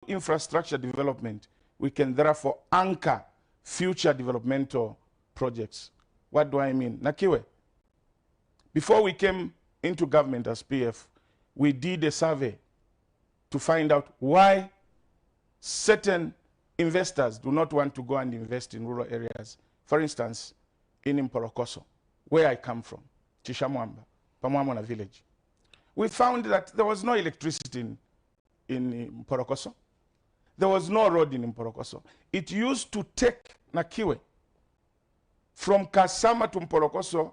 infrastructure development, we can therefore anchor future developmental projects. What do I mean? Nakiwe, before we came into government as PF, we did a survey to find out why certain investors do not want to go and invest in rural areas. For instance, in Mporokoso, where I come from, Chishimba, Pamwamona village. We found that there was no electricity in Mporokoso. There was no road in Mporokoso. It used to take Nakiwe from Kasama to Mporokoso.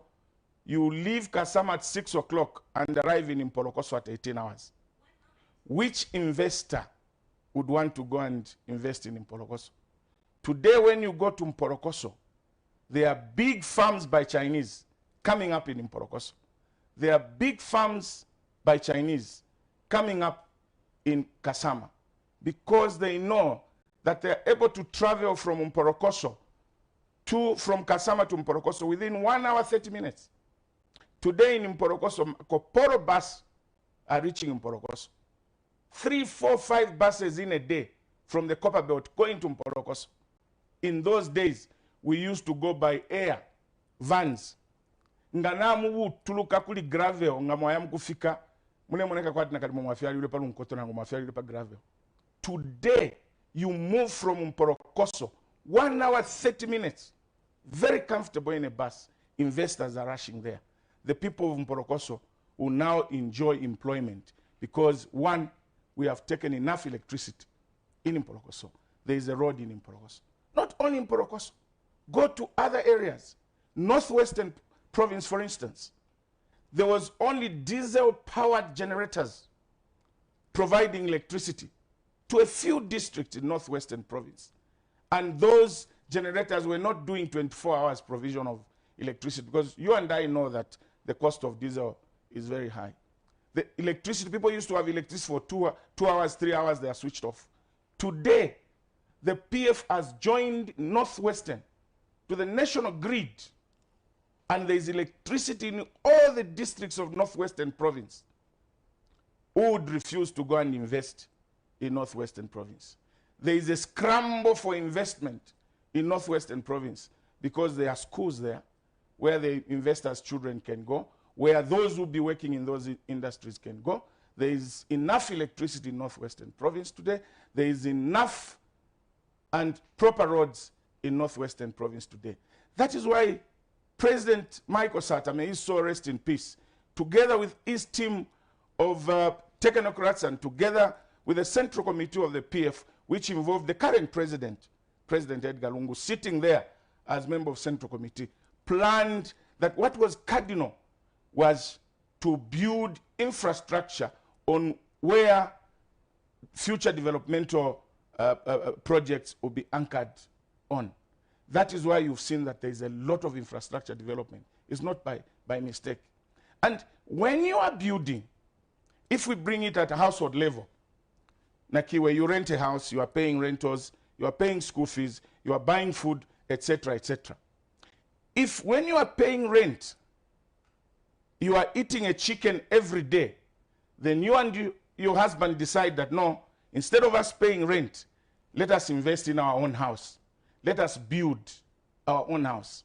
You leave Kasama at 6 o'clock and arrive in Mporokoso at 18 hours. Which investor would want to go and invest in Mporokoso? Today, when you go to Mporokoso, there are big farms by Chinese coming up in Mporokoso. There are big farms by Chinese coming up in Kasama because they know that they are able to travel from Mporokoso from Kasama to Mporokoso within 1 hour, 30 minutes. Today in Mporokoso, Koporo bus are reaching Mporokoso. 3, 4, 5 buses in a day from the Copper Belt going to Mporokoso. In those days, we used to go by air, vans. Nganamu tuluka kuli gravel, ngamoyam kufika. Today, you move from Mporokoso, 1 hour, 30 minutes. Very comfortable in a bus. Investors are rushing there. The people of Mporokoso will now enjoy employment because, one, we have taken enough electricity in Mporokoso. There is a road in Mporokoso. Not only in Mporokoso. Go to other areas. Northwestern province, for instance. There was only diesel-powered generators providing electricity to a few districts in Northwestern province. And those generators were not doing 24 hours provision of electricity because you and I know that the cost of diesel is very high. The electricity, people used to have electricity for 2 hours, 3 hours, they are switched off. Today, the PF has joined Northwestern to the national grid, and there is electricity in all the districts of Northwestern province. Who would refuse to go and invest in Northwestern province? There is a scramble for investment in Northwestern province because there are schools there where the investors' children can go, where those who be working in those industries can go. There is enough electricity in Northwestern province today. There is enough and proper roads in Northwestern province today. That is why President Michael Sata, may his soul rest in peace, together with his team of technocrats and together with the Central Committee of the PF, which involved the current president, President Edgar Lungu, sitting there as member of Central Committee, planned that what was cardinal was to build infrastructure on where future developmental projects will be anchored on. That is why you've seen that there is a lot of infrastructure development. It's not by mistake. And when you are building, if we bring it at a household level, Nakiwe, you rent a house, you are paying rentals, you are paying school fees, you are buying food, etc., etc. If when you are paying rent, you are eating a chicken every day, then you and your husband decide that no, instead of us paying rent, let us invest in our own house. Let us build our own house.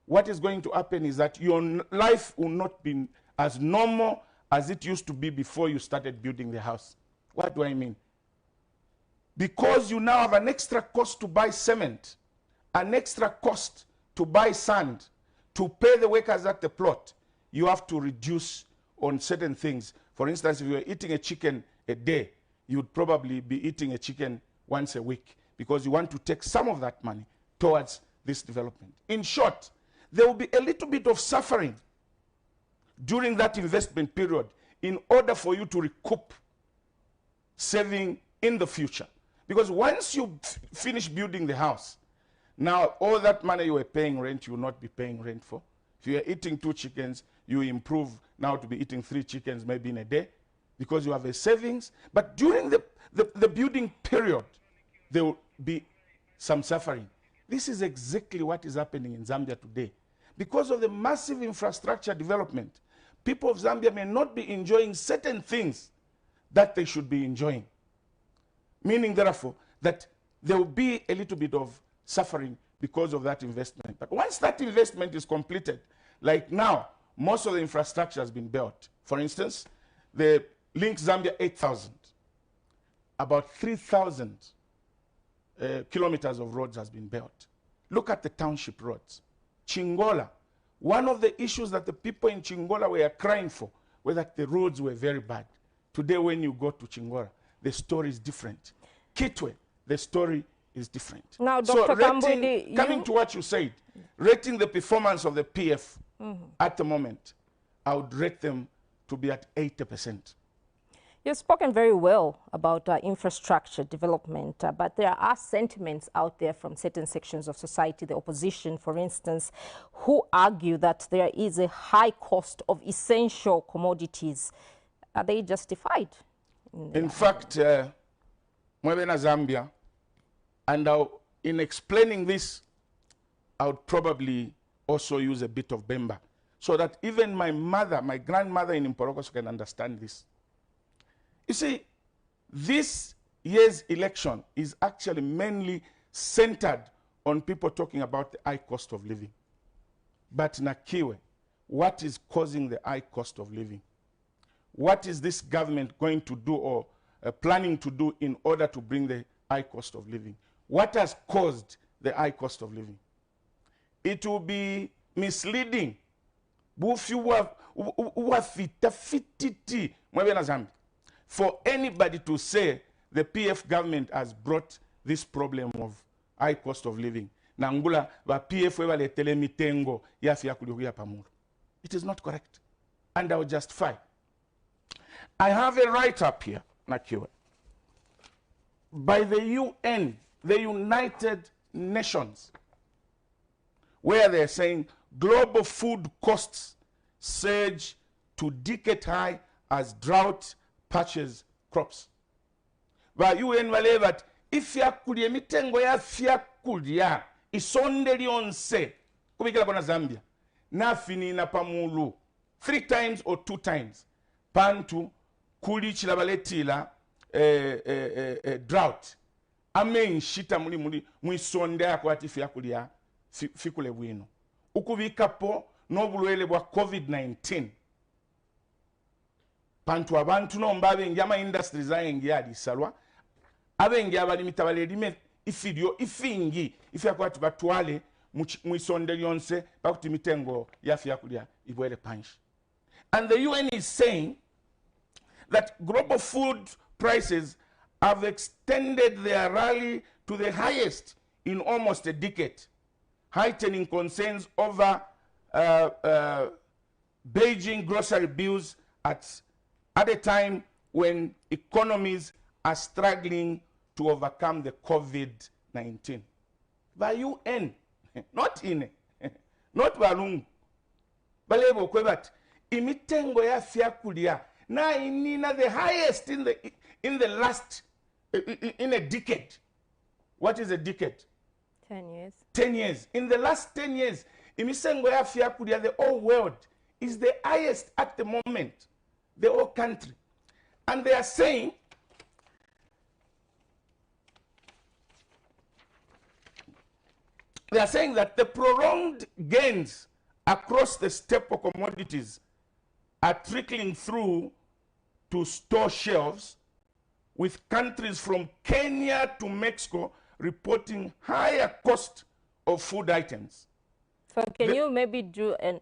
What is going to happen is that your life will not be as normal as it used to be before you started building the house. What do I mean? Because you now have an extra cost to buy cement, an extra cost to buy sand, to pay the workers at the plot, you have to reduce on certain things. For instance, if you are eating a chicken a day, you'd probably be eating a chicken once a week because you want to take some of that money towards this development. In short, there will be a little bit of suffering during that investment period in order for you to recoup saving in the future. Because once you finish building the house, now all that money you were paying rent, you will not be paying rent for. If you are eating 2 chickens, you improve now to be eating 3 chickens maybe in a day because you have a savings. But during the building period, there will be some suffering. This is exactly what is happening in Zambia today. Because of the massive infrastructure development, people of Zambia may not be enjoying certain things that they should be enjoying. Meaning, therefore, that there will be a little bit of suffering because of that investment. But once that investment is completed, like now, most of the infrastructure has been built. For instance, the Link Zambia 8000, about 3,000 kilometers of roads has been built. Look at the township roads. Chingola, one of the issues that the people in Chingola were crying for were that the roads were very bad. Today, when you go to Chingola, the story is different. Kitwe, the story is different. Now, Dr. Kambwili, coming to what you said, rating the performance of the PF at the moment, I would rate them to be at 80%. You've spoken very well about infrastructure development, but there are sentiments out there from certain sections of society, the opposition, for instance, who argue that there is a high cost of essential commodities. Are they justified? In fact, Mwebena Zambia, and in explaining this, I would probably also use a bit of Bemba, so that even my mother, my grandmother in Mporokoso can understand this. You see, this year's election is actually mainly centered on people talking about the high cost of living. But Nakiwe, what is causing the high cost of living? What is this government going to do or planning to do in order to bring the high cost of living? What has caused the high cost of living? It will be misleading for anybody to say the PF government has brought this problem of high cost of living. Nangula ba PF webaletele mitengo yafya kulihuya pamuru. It is not correct. And I will justify. I have a write-up here, Nakiwe, by the UN, the United Nations, where they're saying global food costs surge to decade high as drought patches crops. But UN wale that if ya kulia mitengo ya fya kulia isonde lionse kubikila kona Zambia na fini na pamulu 3 times or 2 times pantu kuli chilabaletila drought amen shita muli mwisonde yako ati fya kulia fikule bwino ukubikapo n'obulwele bwa COVID-19 pantu abantu nomba abengi ama industries ayengi alisalwa abengi abalimita balelime ifidio ifingi ifyakwati batwale mwisonde lyonse bakuti mitengo yafya kulia ibwele punch. And the UN is saying that global food prices have extended their rally to the highest in almost a decade, heightening concerns over Beijing grocery bills at a time when economies are struggling to overcome the COVID-19. By UN, not in, not Balung, Balebo Kwebat, imitengo ya fiakulia, na inina the highest in the last, in a decade. What is a decade? 10 years. 10 years. In the last 10 years, imisengo ya fiakulia, the whole world is the highest at the moment, the whole country. And they are saying that the prolonged gains across the staple commodities are trickling through to store shelves, with countries from Kenya to Mexico reporting higher cost of food items. So can you maybe do a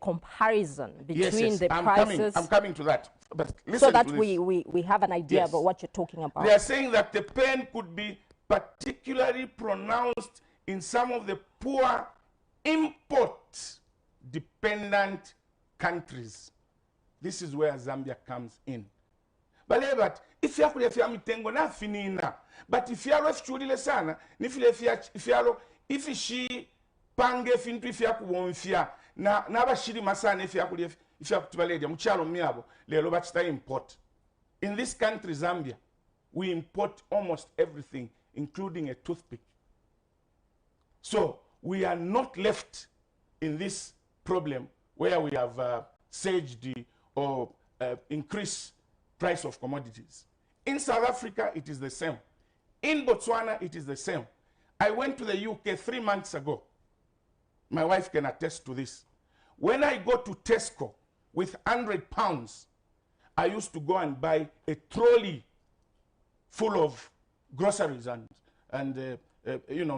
comparison between the prices? I'm coming to that. But listen so that to this. we have an idea about what you're talking about. They are saying that the pain could be particularly pronounced in some of the poor import-dependent countries. This is where Zambia comes in. But if you have mitengo na finina, but if you are refugee sana, if she pange fintu if you have na bashiri masana if you have to baledi muchalo miabo lelo bachita import. In this country Zambia, we import almost everything, including a toothpick. So we are not left in this problem where we have surged or increased price of commodities. In South Africa, it is the same. In Botswana, it is the same. I went to the UK 3 months ago. My wife can attest to this. When I go to Tesco with £100, I used to go and buy a trolley full of groceries and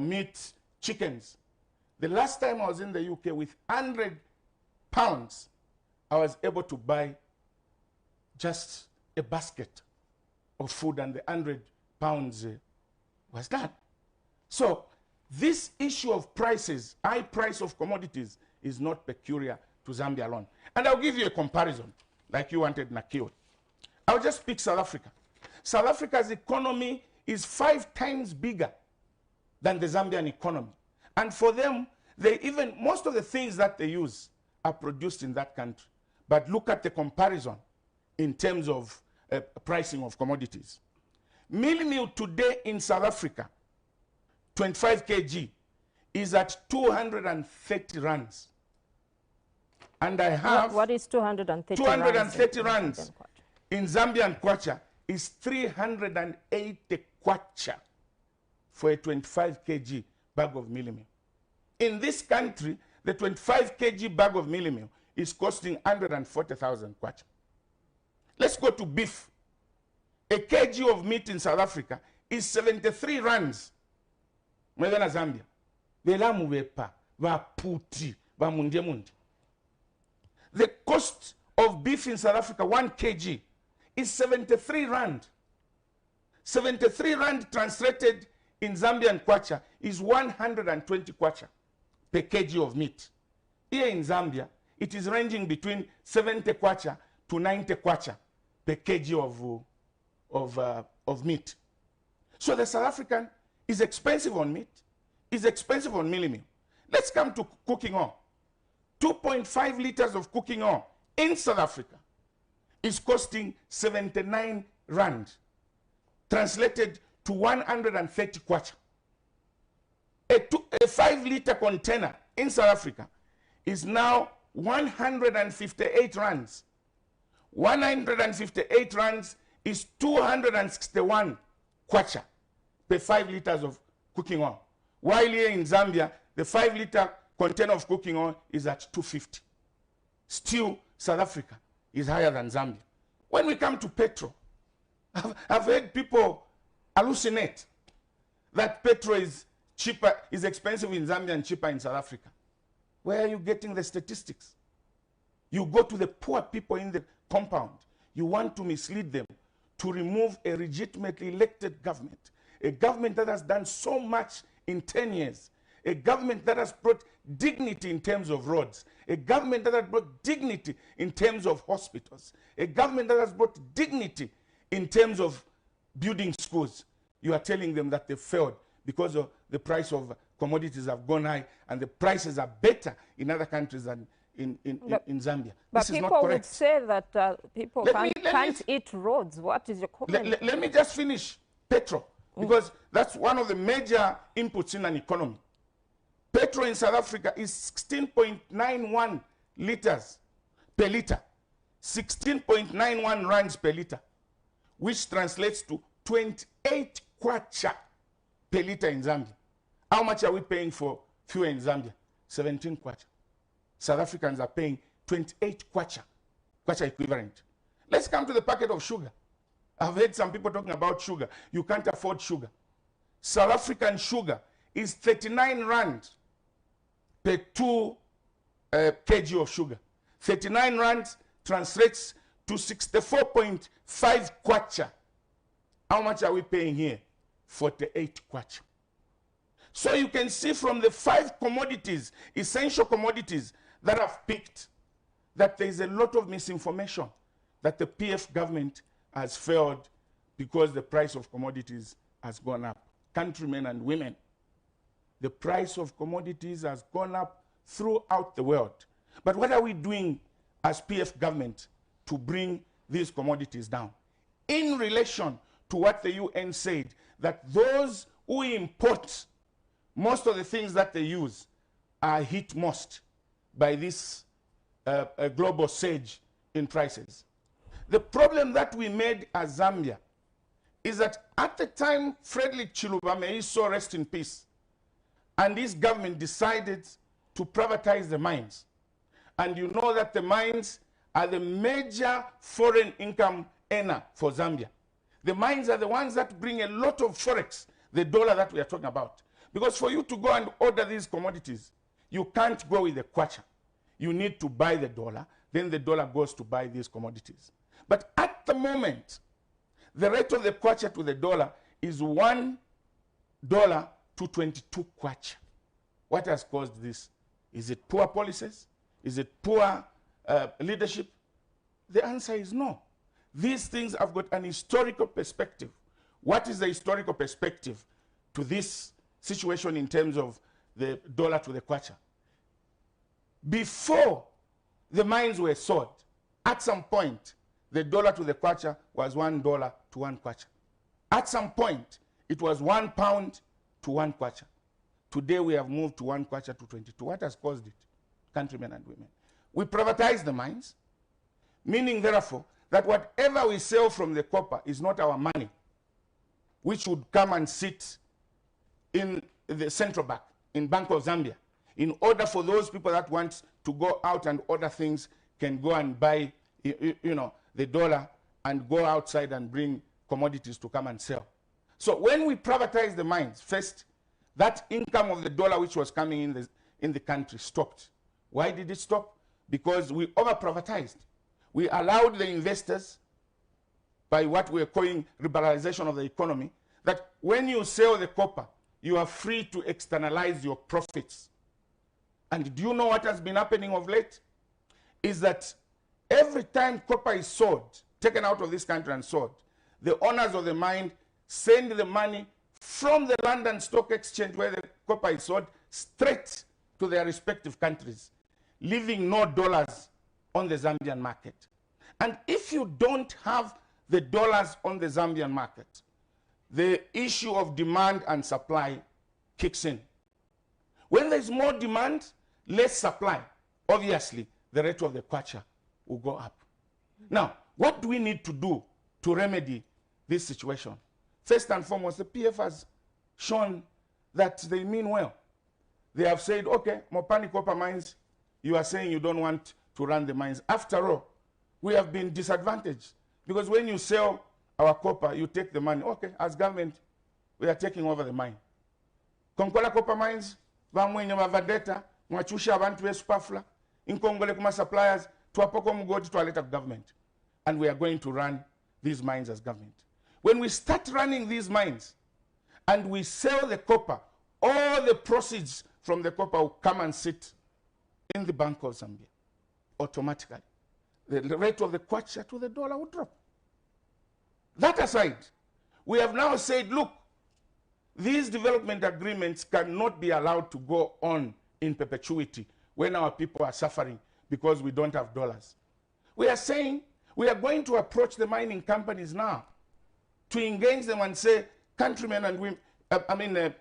meat, chickens. The last time I was in the UK with £100, I was able to buy just a basket of food, and the £100 was done. So this issue of prices, high price of commodities, is not peculiar to Zambia alone. And I'll give you a comparison, like you wanted, Nakio. I'll just pick South Africa. South Africa's economy is 5 times bigger than the Zambian economy. And for them, most of the things that they use are produced in that country. But look at the comparison in terms of pricing of commodities. Mealie meal today in South Africa, 25 kg, is at 230 rands. And I have... What is 230 230 rands in Zambian kwacha is 380 kwacha for a 25 kg bag of mealie meal. In this country, the 25 kg bag of mealie meal is costing 140,000 kwacha. Let's go to beef. A kg of meat in South Africa is 73 rands. Mwena Zambia. Velamu vepa, vaputi, vamundemundi. The cost of beef in South Africa, 1 kg, is 73 rand. 73 rand translated in Zambian kwacha is 120 kwacha per kg of meat. Here in Zambia, it is ranging between 70 kwacha to 90 kwacha per kg of meat. So the South African is expensive on meat, is expensive on mealie meal. Let's come to cooking oil. 2.5 liters of cooking oil in South Africa is costing 79 rand, translated to 130 kwacha. A 5-liter container in South Africa is now 158 rands. 158 rands is 261 kwacha per 5 liters of cooking oil. While here in Zambia, the 5-liter container of cooking oil is at 250. Still, South Africa is higher than Zambia. When we come to petrol, I've heard people hallucinate that petrol is cheaper, is expensive in Zambia and cheaper in South Africa. Where are you getting the statistics? You go to the poor people in the compound. You want to mislead them to remove a legitimately elected government, a government that has done so much in 10 years, a government that has brought dignity in terms of roads, a government that has brought dignity in terms of hospitals, a government that has brought dignity in terms of building schools. You are telling them that they failed because of the price of commodities have gone high and the prices are better in other countries than in Zambia. But people would say that people can't eat roads. What is your comment? Let me just finish petrol, because that's one of the major inputs in an economy. Petrol in South Africa is 16.91 liters per liter. 16.91 rands per liter, which translates to 28 kwacha per liter in Zambia. How much are we paying for fuel in Zambia? 17 kwacha. South Africans are paying 28 kwacha equivalent. Let's come to the packet of sugar. I've heard some people talking about sugar. You can't afford sugar. South African sugar is 39 rand per 2 kg of sugar. 39 rand translates to 64.5 kwacha. How much are we paying here? 48 kwacha. So you can see from the 5 commodities, essential commodities that I've picked, that there is a lot of misinformation that the PF government has failed because the price of commodities has gone up. Countrymen and women, the price of commodities has gone up throughout the world. But what are we doing as PF government to bring these commodities down? In relation to what the UN said, that those who import most of the things that they use are hit most by this global surge in prices. The problem that we made as Zambia is that at the time Frederick Chiluba, may he so rest in peace, and his government decided to privatize the mines. And you know that the mines are the major foreign income earner for Zambia. The mines are the ones that bring a lot of forex, the dollar that we are talking about. Because for you to go and order these commodities, you can't go with the kwacha. You need to buy the dollar, then the dollar goes to buy these commodities. But at the moment, the rate of the kwacha to the dollar is $1 to 22 kwacha. What has caused this? Is it poor policies? Is it poor leadership? The answer is no. These things have got an historical perspective. What is the historical perspective to this situation in terms of the dollar to the kwacha? Before the mines were sold, at some point, the dollar to the kwacha was $1 to 1 kwacha. At some point, it was £1 to 1 kwacha. Today, we have moved to 1 kwacha to 22. What has caused it? Countrymen and women. We privatized the mines, meaning, therefore, that whatever we sell from the copper is not our money, which would come and sit in the central bank, in Bank of Zambia, in order for those people that want to go out and order things can go and buy, the dollar and go outside and bring commodities to come and sell. So when we privatized the mines, first, that income of the dollar which was coming in the country stopped. Why did it stop? Because we over-privatized. We allowed the investors, by what we're calling liberalization of the economy, that when you sell the copper, you are free to externalize your profits. And do you know what has been happening of late? Is that every time copper is sold, taken out of this country and sold, the owners of the mine send the money from the London Stock Exchange where the copper is sold straight to their respective countries, leaving no dollars on the Zambian market. And if you don't have the dollars on the Zambian market, the issue of demand and supply kicks in. When there's more demand, less supply, obviously the rate of the kwacha will go up. Now, what do we need to do to remedy this situation? First and foremost, the PF has shown that they mean well. They have said, okay, Mopani copper mines, you are saying you don't want to run the mines. After all, we have been disadvantaged because when you sell our copper, you take the money. Okay, as government, we are taking over the mine. Konkola copper mines, vamwenye mavadeta, mwachusha abantu we superfla, inkongole kuma suppliers, tuwapoko mugodi tuwaleta government. And we are going to run these mines as government. When we start running these mines and we sell the copper, all the proceeds from the copper will come and sit in the Bank of Zambia automatically. The rate of the kwacha to the dollar will drop. That aside, we have now said, look, these development agreements cannot be allowed to go on in perpetuity when our people are suffering because we don't have dollars. We are saying we are going to approach the mining companies now to engage them and say, countrymen and women,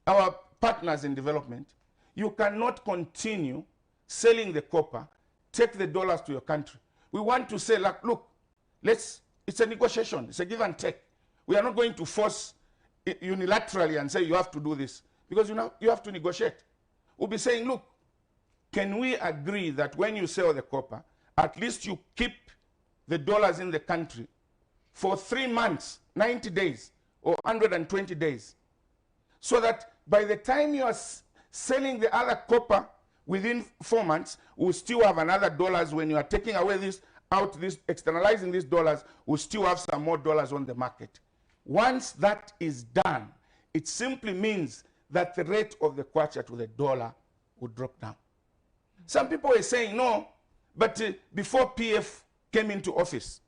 our partners in development, you cannot continue selling the copper, take the dollars to your country. We want to say, like, look, it's a negotiation, it's a give and take. We are not going to force unilaterally and say you have to do this, because you have to negotiate. We'll be saying, look, can we agree that when you sell the copper, at least you keep the dollars in the country for 3 months, 90 days, or 120 days, so that by the time you are selling the other copper within 4 months, we'll still have another dollars. When you are taking away externalizing these dollars, we'll still have some more dollars on the market. Once that is done, it simply means that the rate of the kwacha to the dollar would drop down. Some people are saying, no, but before PF came into office,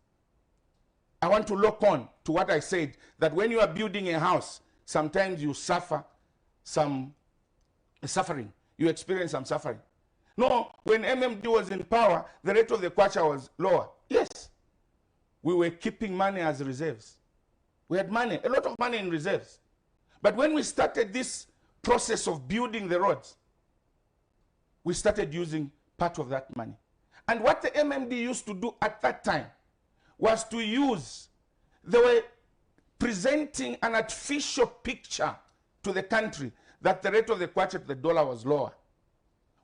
I want to lock on to what I said, that when you are building a house, sometimes you suffer some suffering. You experience some suffering. No, when MMD was in power, the rate of the kwacha was lower. Yes, we were keeping money as reserves. We had money, a lot of money in reserves. But when we started this process of building the roads, we started using part of that money. And what the MMD used to do at that time was to use, there were presenting an artificial picture to the country that the rate of the kwacha to the dollar was lower,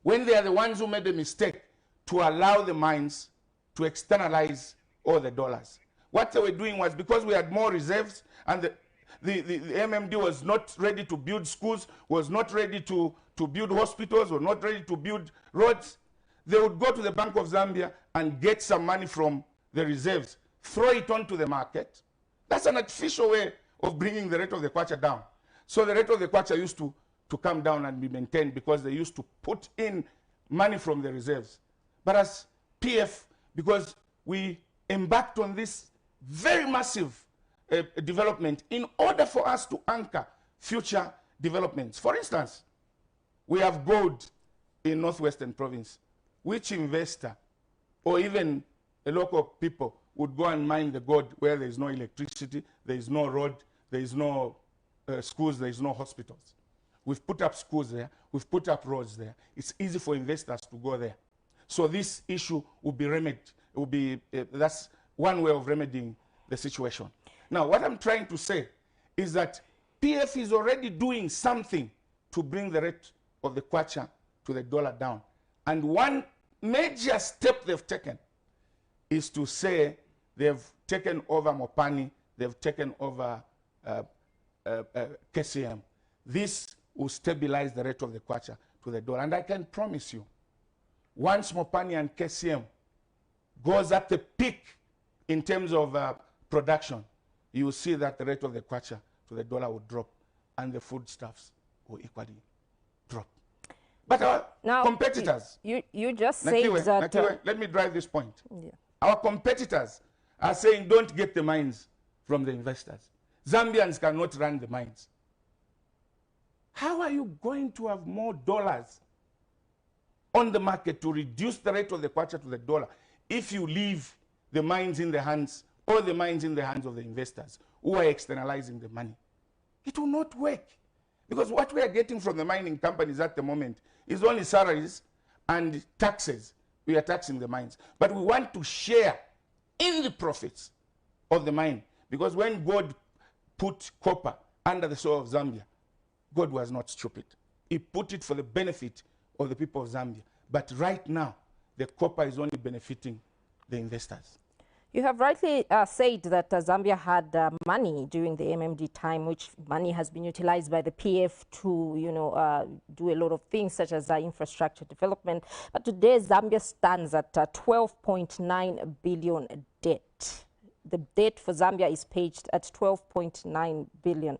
when they are the ones who made a mistake to allow the mines to externalize all the dollars. What they were doing was, because we had more reserves and the MMD was not ready to build schools, was not ready to build hospitals, was not ready to build roads, they would go to the Bank of Zambia and get some money from the reserves, throw it onto the market. That's an artificial way of bringing the rate of the kwacha down. So the rate of the kwacha used to come down and be maintained because they used to put in money from the reserves. But as PF, because we embarked on this very massive development in order for us to anchor future developments. For instance, we have gold in Northwestern Province. Which investor or even a local people would go and mine the gold where there is no electricity, there is no road, there is no schools, there is no hospitals? We've put up schools there, we've put up roads there. It's easy for investors to go there. So this issue will be remedied. It will be, that's one way of remedying the situation. Now, what I'm trying to say is that PF is already doing something to bring the rate of the kwacha to the dollar down. And one major step they've taken is to say they've taken over Mopani, they've taken over KCM. This will stabilize the rate of the kwacha to the dollar. And I can promise you, once Mopani and KCM goes at the peak in terms of production, you will see that the rate of the kwacha to the dollar will drop and the foodstuffs will equally drop. But our competitors... You just said that... Nakiwe, let me drive this point. Yeah. Our competitors are saying don't get the mines from the investors. Zambians cannot run the mines. How are you going to have more dollars on the market to reduce the rate of the kwacha to the dollar if you leave the mines in the hands, or the mines in the hands of the investors who are externalizing the money? It will not work. Because what we are getting from the mining companies at the moment is only salaries and taxes. We are taxing the mines. But we want to share in the profits of the mine. Because when God put copper under the soil of Zambia, God was not stupid. He put it for the benefit of the people of Zambia. But right now, the copper is only benefiting the investors. You have rightly said that Zambia had money during the MMD time, which money has been utilized by the PF to, do a lot of things such as infrastructure development. But today, Zambia stands at 12.9 billion debt. The debt for Zambia is paged at 12.9 billion.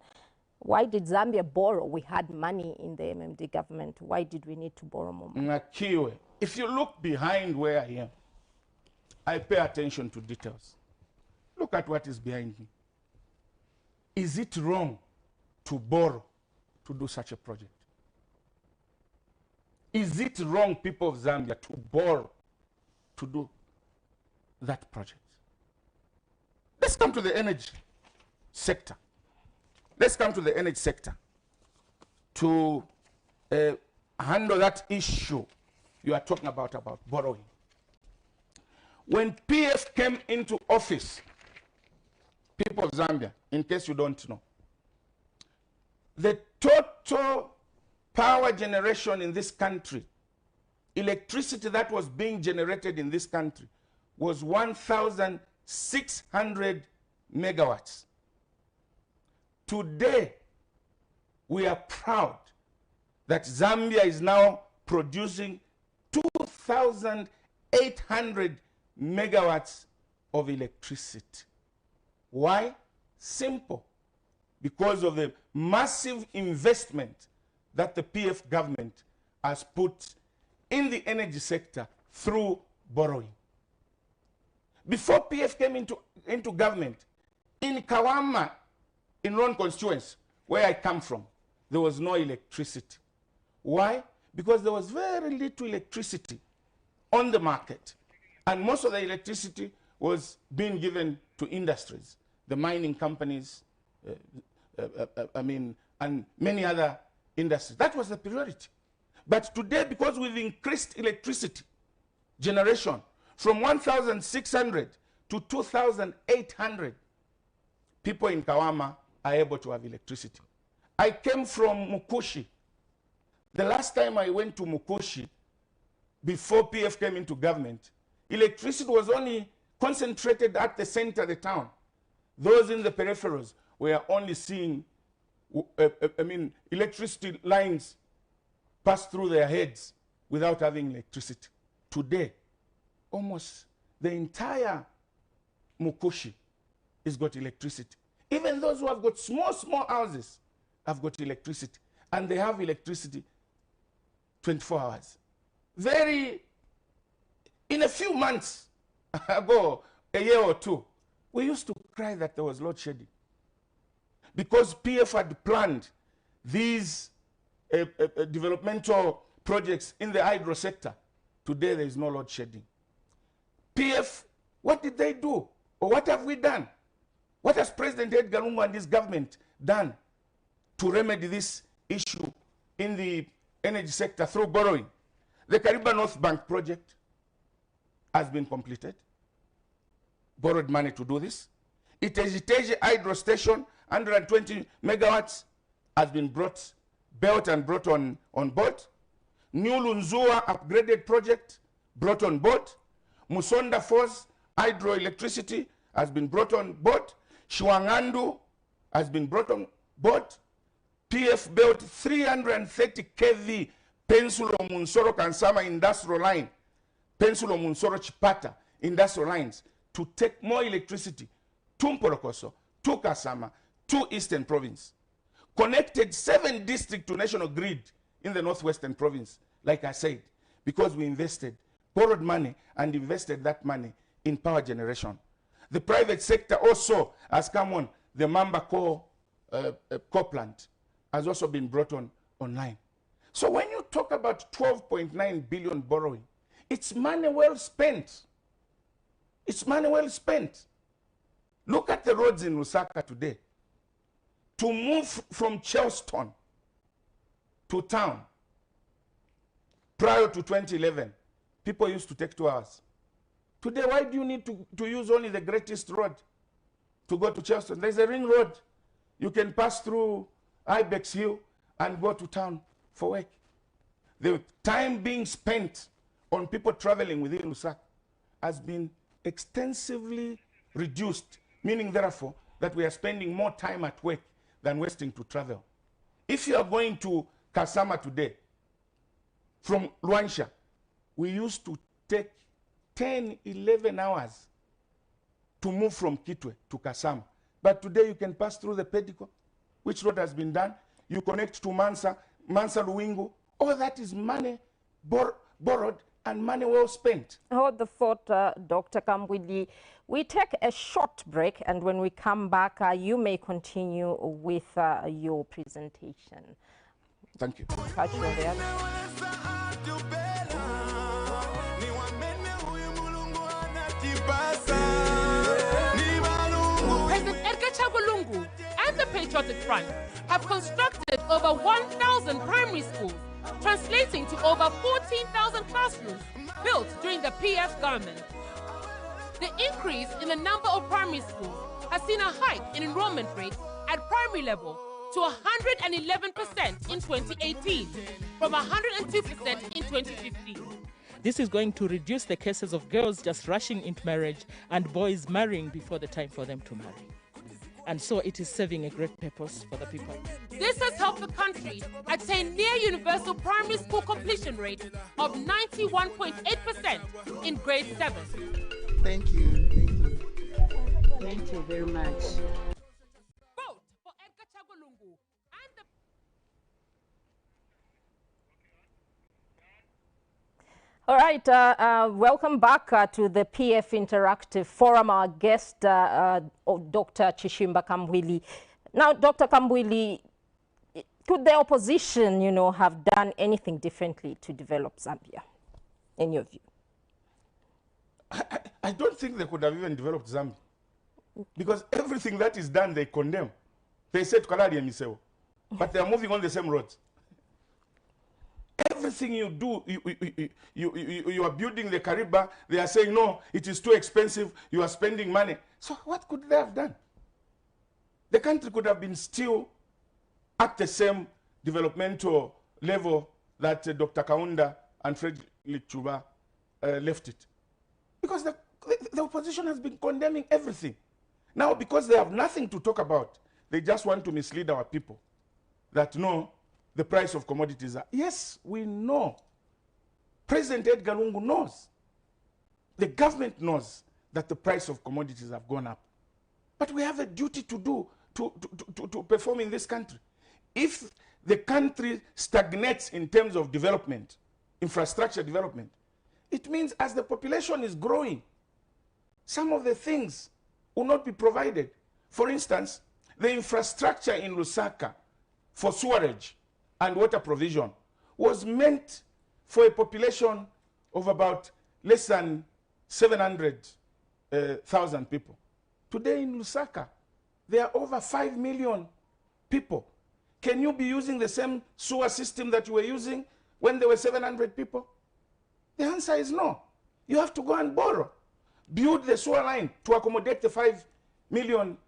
Why did Zambia borrow? We had money in the MMD government. Why did we need to borrow more money? Nakiwe, if you look behind where I am, I pay attention to details. Look at what is behind me. Is it wrong to borrow to do such a project? Is it wrong, people of Zambia, to borrow to do that project? Let's come to the energy sector. Let's come to the energy sector to handle that issue you are talking about borrowing. When PF came into office, people of Zambia, in case you don't know, the total power generation in this country, electricity that was being generated in this country, was 1,600 megawatts. Today, we are proud that Zambia is now producing 2,800 megawatts of electricity. Why? Simple. Because of the massive investment that the PF government has put in the energy sector through borrowing. Before PF came into government, in Kawama, in Ron constituency, where I come from, there was no electricity. Why? Because there was very little electricity on the market. And most of the electricity was being given to industries, the mining companies, and many other industries. That was the priority. But today, because we've increased electricity generation from 1,600 to 2,800, people in Kawama are able to have electricity. I came from Mukushi. The last time I went to Mukushi, before PF came into government, electricity was only concentrated at the center of the town. Those in the peripherals were only seeing, electricity lines pass through their heads without having electricity. Today, almost the entire Mukushi has got electricity. Even those who have got small houses have got electricity. And they have electricity 24 hours. In a few months ago, a year or two, we used to cry that there was load shedding. Because PF had planned these developmental projects in the hydro sector. Today there is no load shedding. PF, what did they do? Or what have we done? What has President Edgar Lungu and his government done to remedy this issue in the energy sector through borrowing? The Kariba North Bank project has been completed. Borrowed money to do this. Iteji hydro station, 120 megawatts, has been built and brought on board. New Lunzua upgraded project brought on board. Musonda Falls hydroelectricity has been brought on board. Shwangandu has been brought on board. PF built 330 kV Pensulo Munsoro Kansama industrial line, Pensulo Munsoro Chipata industrial lines to take more electricity to Mporokoso, to Kasama, to Eastern Province. Connected 7 districts to national grid in the Northwestern Province, like I said, because we borrowed money and invested that money in power generation. The private sector also has come on. The Mamba coal plant has also been brought online. So when you talk about 12.9 billion borrowing, it's money well spent. It's money well spent. Look at the roads in Lusaka today. To move from Charleston to town, prior to 2011, people used to take 2 hours. Today, why do you need to use only the greatest road to go to Charleston? There's a ring road. You can pass through Ibex Hill and go to town for work. The time being spent on people traveling within Lusaka has been extensively reduced, meaning therefore that we are spending more time at work than wasting to travel. If you are going to Kasama today, from Luansha, we used to take 10, 11 hours to move from Kitwe to Kasama. But today you can pass through the Pedico, which road has been done. You connect to Mansa Luwingu. All that is money borrowed and money well spent. Hold the thought, Dr. Kambwili. We take a short break, and when we come back, you may continue with your presentation. Thank you. Catch you there. President Edgar Chagwa and the Patriotic Front have constructed over 1,000 primary schools, translating to over 14,000 classrooms built during the PF government. The increase in the number of primary schools has seen a hike in enrollment rates at primary level to 111% in 2018, from 102% in 2015. This is going to reduce the cases of girls just rushing into marriage and boys marrying before the time for them to marry. And so it is serving a great purpose for the people. This has helped the country attain near universal primary school completion rate of 91.8% in grade 7. Thank you. Thank you. Thank you very much. Vote for Edgar Chagwa and the... All right, welcome back to the PF Interactive Forum. Our guest, Dr. Chishimba Kambwili. Now, Dr. Kambwili, could the opposition, have done anything differently to develop Zambia, in your view? I don't think they could have even developed Zambia. Because everything that is done, they condemn. They say to Kalari and Misewo. But they are moving on the same roads. Everything you do, you are building the Kariba, they are saying, no, it is too expensive, you are spending money. So what could they have done? the country could have been still at the same developmental level that Dr. Kaunda and Frederick Chuba left it. Because the opposition has been condemning everything. Now, because they have nothing to talk about, they just want to mislead our people that no, the price of commodities are. Yes, we know. President Edgar Lungu knows. The government knows that the price of commodities have gone up. But we have a duty to do, to perform in this country. If the country stagnates in terms of development, infrastructure development, it means as the population is growing, some of the things will not be provided. For instance, the infrastructure in Lusaka for sewerage and water provision was meant for a population of about less than 700,000 people. Today in Lusaka, there are over 5 million people. Can you be using the same sewer system that you were using when there were 700 people? The answer is no. You have to go and borrow. Build the sewer line to accommodate the 5 million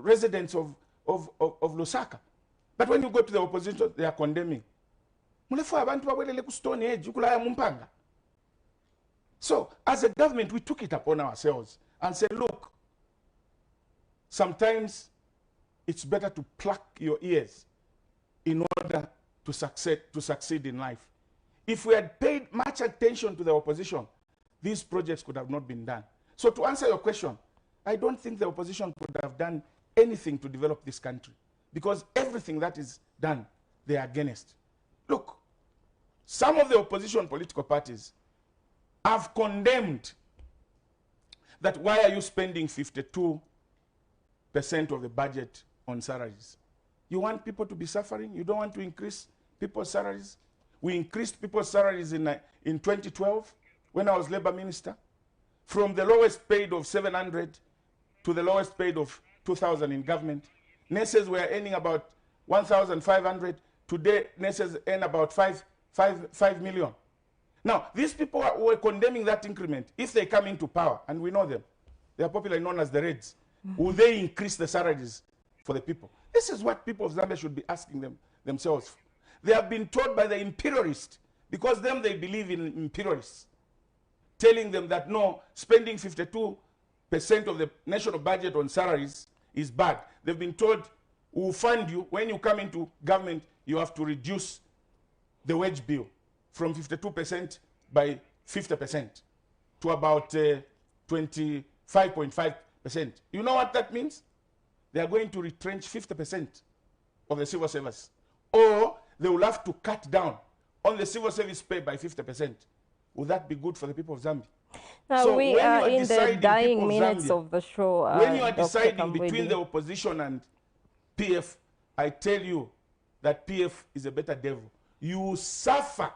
residents of Lusaka. But when you go to the opposition, they are condemning. So, as a government, we took it upon ourselves and said, look, sometimes it's better to pluck your ears in order to succeed in life. If we had paid much attention to the opposition, these projects could have not been done. So to answer your question, I don't think the opposition could have done anything to develop this country, because everything that is done, they are against. Look, some of the opposition political parties have condemned that why are you spending 52% of the budget on salaries? You want people to be suffering? You don't want to increase people's salaries? We increased people's salaries in 2012 when I was labor minister, from the lowest paid of 700 to the lowest paid of 2,000 in government. Nurses were earning about 1,500. Today, nurses earn about 5 million. Now, these people were condemning that increment. If they come into power, and we know them, they are popularly known as the Reds, will they increase the salaries for the people? This is what people of Zambia should be asking themselves. They have been told by the imperialists, because them they believe in imperialists, telling them that no, spending 52% of the national budget on salaries is bad. They've been told, we'll fund you. When you come into government, you have to reduce the wage bill from 52% by 50% to about 25.5%. You know what that means? They are going to retrench 50% of the civil service. Or they will have to cut down on the civil service pay by 50%. Would that be good for the people of Zambia? Now, So we are in the dying minutes of the show. When you are Dr. deciding Kambwili, between the opposition and PF, I tell you that PF is a better devil. You suffer.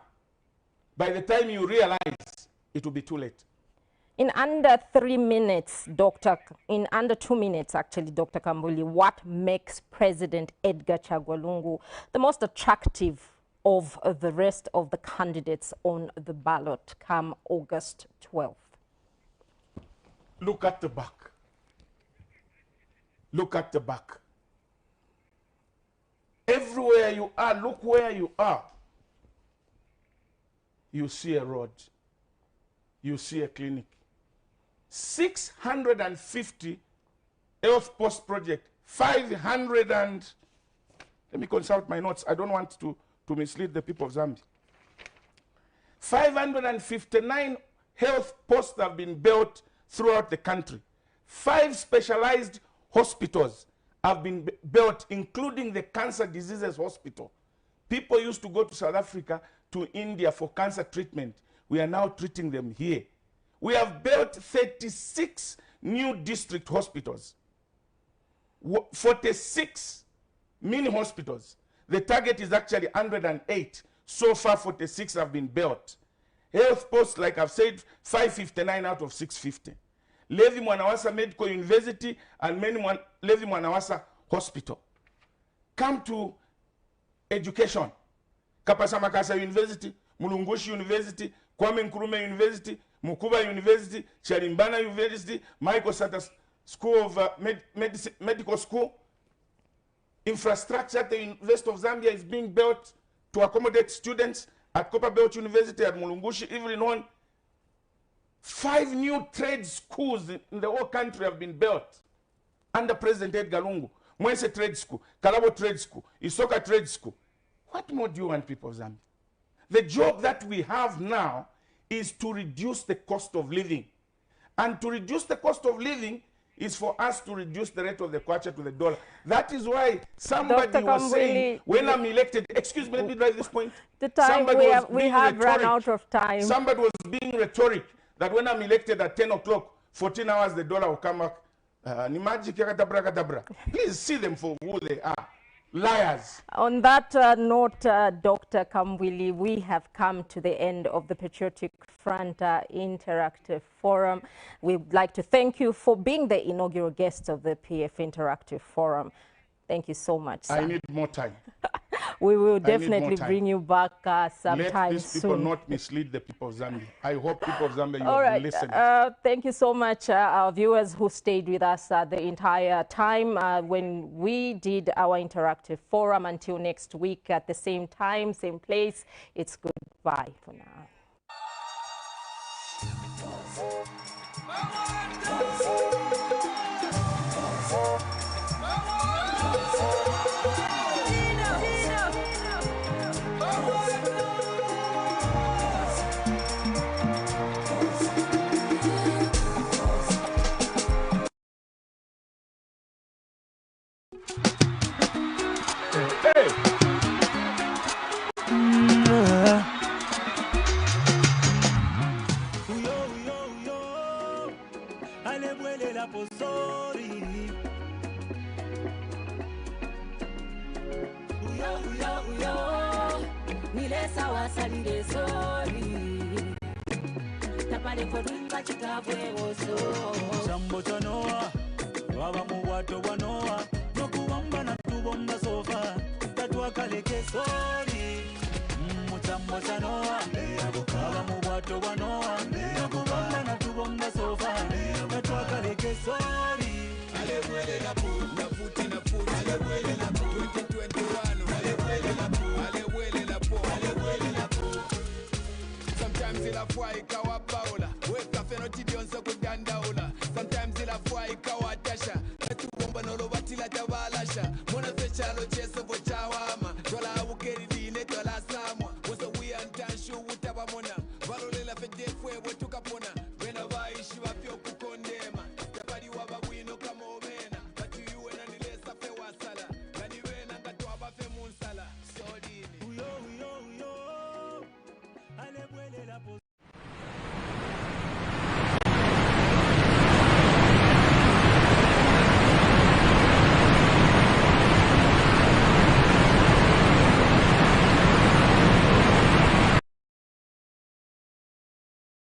By the time you realize, it will be too late. in under 3 minutes, in under 2 minutes actually, Dr. Kambwili, what makes President Edgar Chagwa Lungu the most attractive of the rest of the candidates on the ballot come August 12th? Look at the back. Look at the back. Everywhere you are, look where you are. You see a road. You see a clinic. 650 health post project. 500 and... Let me consult my notes. I don't want to mislead the people of Zambia. 559 health posts have been built throughout the country. 5 specialized hospitals have been built, including the Cancer Diseases Hospital. People used to go to South Africa, to India for cancer treatment. We are now treating them here. We have built 36 new district hospitals, 46 mini hospitals. The target is actually 108. So far, 46 have been built. Health posts, like I've said, 559 out of 650. Levi Mwanawasa Medical University and Levi Mwanawasa Hospital. Come to education. Kapasa Makasa University, Mulungushi University, Kwame Nkrumah University, Mukuba University, Charimbana University, Michael school of medical school. Infrastructure at the University of Zambia is being built to accommodate students at Copperbelt University at Mulungushi, even on 5 new trade schools in the whole country have been built under President Edgar Lungu. Mwense Trade School, Kalabo Trade School, Isoka Trade School. What more do you want, people of Zambia? The job that we have now is to reduce the cost of living. And to reduce the cost of living is for us to reduce the rate of the kwacha to the dollar. That is why somebody Dr. was Kambwili, saying, when I'm elected, excuse me, let me drive this point. The time we have run out of time. Somebody was being rhetoric that when I'm elected at 10 o'clock, 14 hours, the dollar will come back. Please see them for who they are. Liars. On that note, Dr. Kambwili, we have come to the end of the Patriotic Front Interactive Forum. We'd like to thank you for being the inaugural guest of the PF Interactive Forum. Thank you so much, sir. I need more time. We will definitely bring you back sometime Let these people soon. not mislead the people of Zambia. I hope people of Zambia, you All have right. listened. Thank you so much, our viewers who stayed with us the entire time when we did our interactive forum. Until next week at the same time, same place, it's goodbye for now. Hey! Chambo chanoa, baba muwato wanoa, nokuwamba na tubomba sofa, tatua kaleke sori, muchambo chanoa.